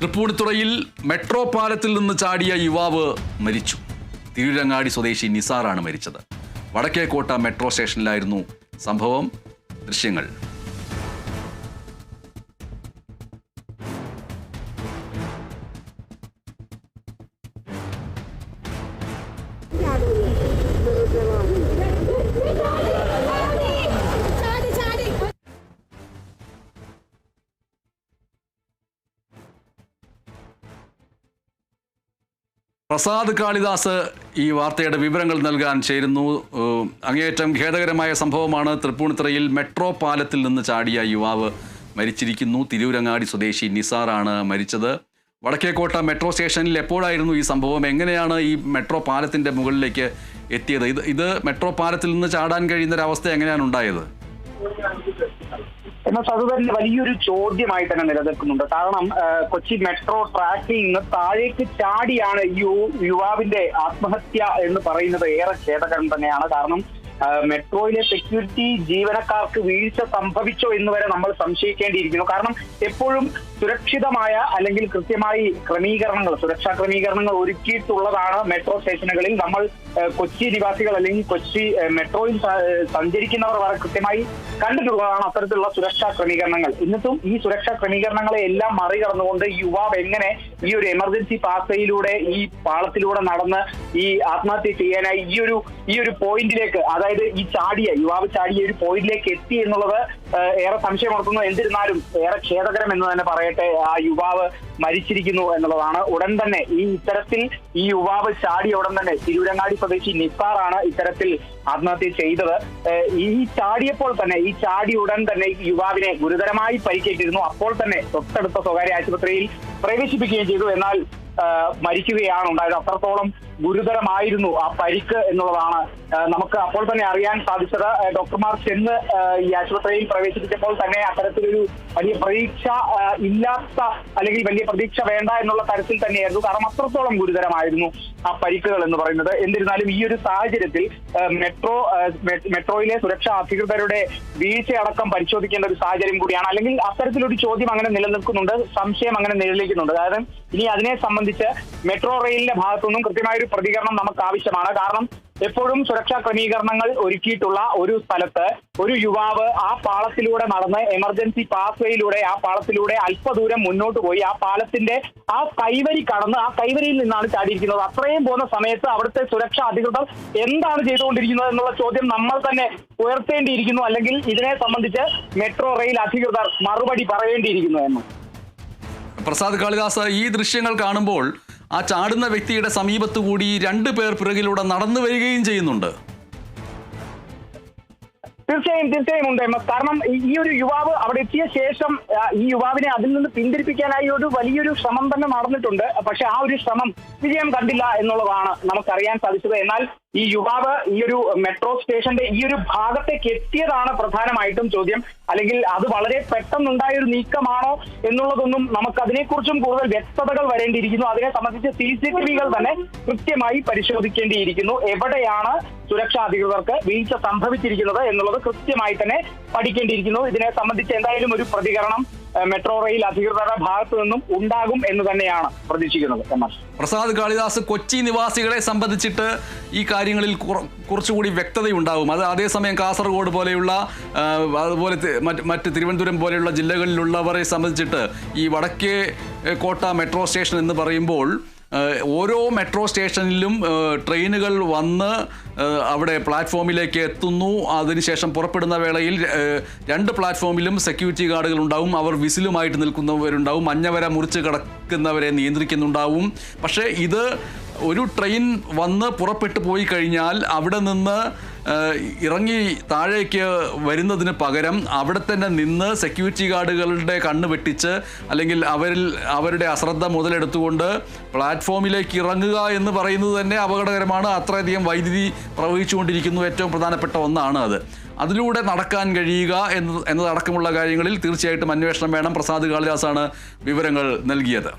തൃപ്പൂണിത്തുറയിൽ metro പാലത്തിൽ നിന്ന് ചാടിയ യുവാവ് മരിച്ചു. തിരുരങ്ങാടി സ്വദേശി നിസാറാണ് മരിച്ചത്. വടക്കേക്കോട്ട മെട്രോ സ്റ്റേഷനിലായിരുന്നു സംഭവം. ദൃശ്യങ്ങൾ. പ്രസാദ് കാളിദാസ് ഈ വാർത്തയുടെ വിവരങ്ങൾ നൽകാൻ ചേരുന്നു. അങ്ങേയറ്റം ഖേദകരമായ സംഭവമാണ്. തൃപ്പൂണിത്തുറയിൽ മെട്രോ പാലത്തിൽ നിന്ന് ചാടിയ യുവാവ് മരിച്ചിരിക്കുന്നു. തിരൂരങ്ങാടി സ്വദേശി നിസാറാണ് മരിച്ചത്. വടക്കേക്കോട്ട മെട്രോ സ്റ്റേഷനിൽ എപ്പോഴായിരുന്നു ഈ സംഭവം? എങ്ങനെയാണ് ഈ മെട്രോ പാലത്തിൻ്റെ മുകളിലേക്ക് എത്തിയത്? ഇത് മെട്രോ പാലത്തിൽ നിന്ന് ചാടാൻ കഴിയുന്നൊരവസ്ഥ എങ്ങനെയാണ് ഉണ്ടായത്? എന്നാൽ അത് തന്നെ വലിയൊരു ചോദ്യമായി തന്നെ നിലനിൽക്കുന്നുണ്ട്. കാരണം കൊച്ചി മെട്രോ ട്രാക്കിൽ നിന്ന് താഴേക്ക് ചാടിയാണ് യുവാവിന്റെ ആത്മഹത്യ എന്ന് പറയുന്നത് ഏറെ ഖേദകരം തന്നെയാണ്. കാരണം മെട്രോയിലെ സെക്യൂരിറ്റി ജീവനക്കാർക്ക് വീഴ്ച സംഭവിച്ചോ എന്ന് വരെ നമ്മൾ സംശയിക്കേണ്ടിയിരിക്കുന്നു. കാരണം എപ്പോഴും സുരക്ഷിതമായ അല്ലെങ്കിൽ കൃത്യമായി സുരക്ഷാ ക്രമീകരണങ്ങൾ ഒരുക്കിയിട്ടുള്ളതാണ് മെട്രോ സ്റ്റേഷനുകളിൽ. നമ്മൾ കൊച്ചി നിവാസികൾ അല്ലെങ്കിൽ കൊച്ചി മെട്രോയിൽ സഞ്ചരിക്കുന്നവർ വളരെ കൃത്യമായി കണ്ടിട്ടുള്ളതാണ് അത്തരത്തിലുള്ള സുരക്ഷാ ക്രമീകരണങ്ങൾ. എന്നിട്ടും ഈ സുരക്ഷാ ക്രമീകരണങ്ങളെ എല്ലാം മറികടന്നുകൊണ്ട് യുവാവ് എങ്ങനെ ഈ ഒരു എമർജൻസി പാസയിലൂടെ ഈ പാളത്തിലൂടെ നടന്ന് ഈ ആത്മഹത്യ ചെയ്യാനായി ഈ ഒരു പോയിന്റിലേക്ക്, അതായത് യുവാവ് ചാടിയ ഒരു പോയിന്റിലേക്ക് എത്തി എന്നുള്ളത് ഏറെ സംശയമുണർത്തുന്നു. എന്നിരുന്നാലും ഏറെ ഖേദകരം എന്ന് തന്നെ പറയട്ടെ, ആ യുവാവ് മരിച്ചിരിക്കുന്നു എന്നുള്ളതാണ്. ഉടൻ തന്നെ ഇത്തരത്തിൽ ഈ യുവാവ് ചാടിയ ഉടൻ തന്നെ തിരൂരങ്ങാടി സ്വദേശി നിസാറാണ് ഇത്തരത്തിൽ ആത്മഹത്യ ചെയ്തത്. ഈ ചാടിയ ഉടൻ തന്നെ യുവാവിനെ ഗുരുതരമായി പരിക്കേറ്റിരുന്നു. അപ്പോൾ തന്നെ തൊട്ടടുത്ത സ്വകാര്യ ആശുപത്രിയിൽ പ്രവേശിപ്പിക്കുകയും ചെയ്തു. എന്നാൽ മരിക്കുകയാണ് ഉണ്ടായത്. അത്രത്തോളം ഗുരുതരമായിരുന്നു ആ പരിക്ക് എന്നുള്ളതാണ് നമുക്ക് അപ്പോൾ തന്നെ അറിയാൻ സാധിച്ചത്. ഡോക്ടർമാർ ചെന്ന് ഈ ആശുപത്രിയിൽ പ്രവേശിപ്പിച്ചപ്പോൾ തന്നെ അത്തരത്തിലൊരു വലിയ പ്രതീക്ഷ ഇല്ലാത്ത അല്ലെങ്കിൽ വലിയ പ്രതീക്ഷ വേണ്ട എന്നുള്ള തരത്തിൽ തന്നെയായിരുന്നു. കാരണം അത്രത്തോളം ഗുരുതരമായിരുന്നു ആ പരിക്കുകൾ എന്ന് പറയുന്നത്. എന്നിരുന്നാലും ഈ ഒരു സാഹചര്യത്തിൽ മെട്രോയിലെ സുരക്ഷാ അധികൃതരുടെ വീഴ്ചയടക്കം പരിശോധിക്കേണ്ട ഒരു സാഹചര്യം കൂടിയാണ്. അല്ലെങ്കിൽ അത്തരത്തിലൊരു ചോദ്യം അങ്ങനെ നിലനിൽക്കുന്നുണ്ട്, സംശയം അങ്ങനെ നിലനിൽക്കുന്നുണ്ട്. കാരണം ഇനി അതിനെ സംബന്ധിച്ച് മെട്രോ റെയിലിന്റെ ഭാഗത്തുനിന്നും കൃത്യമായ ഒരു പ്രതികരണം നമുക്ക് ആവശ്യമാണ്. കാരണം എപ്പോഴും സുരക്ഷാ ക്രമീകരണങ്ങൾ ഒരുക്കിയിട്ടുള്ള ഒരു സ്ഥലത്ത് ഒരു യുവാവ് ആ പാളത്തിലൂടെ നടന്ന് എമർജൻസി പാസ്വേയിലൂടെ ആ പാളത്തിലൂടെ അല്പദൂരം മുന്നോട്ട് പോയി ആ പാലത്തിന്റെ ആ കൈവരി കടന്ന് ആ കൈവരിയിൽ നിന്നാണ് ചാടിയിരിക്കുന്നത്. അത്രയും പോകുന്ന സമയത്ത് അവിടുത്തെ സുരക്ഷാ അധികൃതർ എന്താണ് ചെയ്തുകൊണ്ടിരിക്കുന്നത് എന്നുള്ള ചോദ്യം നമ്മൾ തന്നെ ഉയർത്തേണ്ടിയിരിക്കുന്നു. അല്ലെങ്കിൽ ഇതിനെ സംബന്ധിച്ച് മെട്രോ റെയിൽ അധികൃതർ മറുപടി പറയേണ്ടിയിരിക്കുന്നു എന്ന്. പ്രസാദ് കാളിദാസ്, ഈ ദൃശ്യങ്ങൾ കാണുമ്പോൾ ആ ചാടുന്ന വ്യക്തിയുടെ സമീപത്തു കൂടി 2 പേർ പിറകിലൂടെ നടന്നു വരികയും ചെയ്യുന്നുണ്ട്. തീർച്ചയായും ഉണ്ട്. കാരണം ഈ ഒരു യുവാവ് അവിടെ എത്തിയ ശേഷം ഈ യുവാവിനെ അതിൽ നിന്ന് പിന്തിരിപ്പിക്കാനായി ഒരു വലിയൊരു ശ്രമം തന്നെ നടന്നിട്ടുണ്ട്. പക്ഷെ ആ ഒരു ശ്രമം വിജയം കണ്ടില്ല എന്നുള്ളതാണ് നമുക്കറിയാൻ സാധിച്ചത്. എന്നാൽ ഈ യുവാവ് ഈ ഒരു മെട്രോ സ്റ്റേഷന്റെ ഈ ഒരു ഭാഗത്തേക്ക് എത്തിയതാണ് പ്രധാനമായിട്ടും ചോദ്യം. അല്ലെങ്കിൽ അത് വളരെ പെട്ടെന്നുണ്ടായ ഒരു നീക്കമാണോ എന്നുള്ളതൊന്നും നമുക്ക് അതിനെക്കുറിച്ചും കൂടുതൽ വ്യക്തതകൾ വരേണ്ടിയിരിക്കുന്നു. അതിനെ സംബന്ധിച്ച് CCTVകൾ തന്നെ കൃത്യമായി പരിശോധിക്കേണ്ടിയിരിക്കുന്നു. എവിടെയാണ് സുരക്ഷാ അധികൃതർക്ക് വീഴ്ച സംഭവിച്ചിരിക്കുന്നത് എന്നുള്ളത് കൃത്യമായി തന്നെ പഠിക്കേണ്ടിയിരിക്കുന്നു. ഇതിനെ സംബന്ധിച്ച് എന്തായാലും ഒരു പ്രതികരണം മെട്രോ റെയിൽ അധികൃതരുടെ ഭാഗത്തു നിന്നും ഉണ്ടാകും എന്ന് തന്നെയാണ് പ്രതീക്ഷിക്കുന്നത്. പ്രസാദ് കാളിദാസ്, കൊച്ചി നിവാസികളെ സംബന്ധിച്ചിട്ട് ഈ കാര്യങ്ങളിൽ കുറച്ചുകൂടി വ്യക്തതയുണ്ടാവും. അത് അതേസമയം കാസർഗോഡ് പോലെയുള്ള അതുപോലെ മറ്റ് തിരുവനന്തപുരം പോലെയുള്ള ജില്ലകളിലുള്ളവരെ സംബന്ധിച്ചിട്ട് ഈ വടക്കേ കോട്ട മെട്രോ സ്റ്റേഷൻ എന്ന് പറയുമ്പോൾ ഓരോ മെട്രോ സ്റ്റേഷനിലും ട്രെയിനുകൾ വന്ന് അവിടെ പ്ലാറ്റ്ഫോമിലേക്ക് എത്തുന്നു. അതിനുശേഷം പുറപ്പെടുന്ന വേളയിൽ 2 പ്ലാറ്റ്ഫോമിലും സെക്യൂരിറ്റി ഗാർഡുകൾ ഉണ്ടാവും. അവർ വിസിലുമായിട്ട് നിൽക്കുന്നവരുണ്ടാവും. മഞ്ഞവര മുറിച്ച് കടക്കുന്നവരെ നിയന്ത്രിക്കുന്നുണ്ടാവും. പക്ഷേ ഇത് ഒരു ട്രെയിൻ വന്ന് പുറപ്പെട്ടു പോയി കഴിഞ്ഞാൽ അവിടെ നിന്ന് ഇറങ്ങി താഴേക്ക് വരുന്നതിന് പകരം അവിടെ തന്നെ നിന്ന് സെക്യൂരിറ്റി ഗാർഡുകളുടെ കണ്ണ് വെട്ടിച്ച് അല്ലെങ്കിൽ അവരുടെ അശ്രദ്ധ മുതലെടുത്തുകൊണ്ട് പ്ലാറ്റ്ഫോമിലേക്ക് ഇറങ്ങുക എന്ന് പറയുന്നത് തന്നെ അപകടകരമാണ്. അത്രയധികം വൈദ്യുതി പ്രവഹിച്ചുകൊണ്ടിരിക്കുന്നു. ഏറ്റവും പ്രധാനപ്പെട്ട ഒന്നാണ് അത്. അതിലൂടെ നടക്കാൻ കഴിയുക എന്നതടക്കമുള്ള കാര്യങ്ങളിൽ തീർച്ചയായിട്ടും അന്വേഷണം വേണം. പ്രസാദ് കാളിദാസാണ് വിവരങ്ങൾ നൽകിയത്.